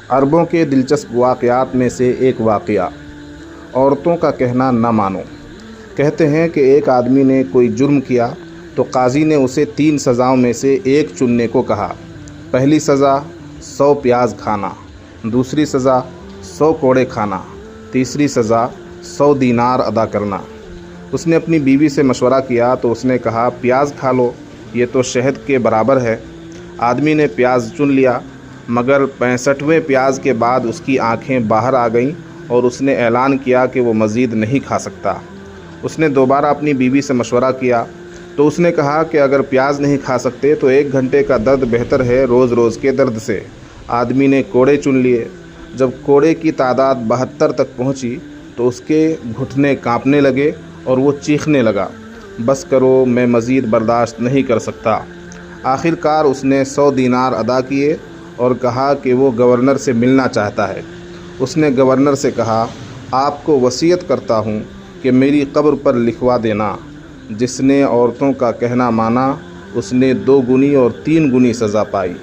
عربوں کے دلچسپ واقعات میں سے ایک واقعہ، عورتوں کا کہنا نہ مانو۔ کہتے ہیں کہ ایک آدمی نے کوئی جرم کیا تو قاضی نے اسے 3 سزاؤں میں سے ایک چننے کو کہا۔ پہلی سزا 100 پیاز کھانا، دوسری سزا 100 کوڑے کھانا، تیسری سزا 100 دینار ادا کرنا۔ اس نے اپنی بیوی سے مشورہ کیا تو اس نے کہا پیاز کھا لو، یہ تو شہد کے برابر ہے۔ آدمی نے پیاز چن لیا، مگر 65ویں پیاز کے بعد اس کی آنکھیں باہر آ گئیں اور اس نے اعلان کیا کہ وہ مزید نہیں کھا سکتا۔ اس نے دوبارہ اپنی بیوی سے مشورہ کیا تو اس نے کہا کہ اگر پیاز نہیں کھا سکتے تو 1 گھنٹے کا درد بہتر ہے روز روز کے درد سے۔ آدمی نے کوڑے چن لیے۔ جب کوڑے کی تعداد 72 تک پہنچی تو اس کے گھٹنے کانپنے لگے اور وہ چیخنے لگا، بس کرو، میں مزید برداشت نہیں کر سکتا۔ آخر کار اس نے 100 دینار ادا کیے اور کہا کہ وہ گورنر سے ملنا چاہتا ہے۔ اس نے گورنر سے کہا، آپ کو وصیت کرتا ہوں کہ میری قبر پر لکھوا دینا، جس نے عورتوں کا کہنا مانا اس نے 2 گنی اور 3 گنی سزا پائی۔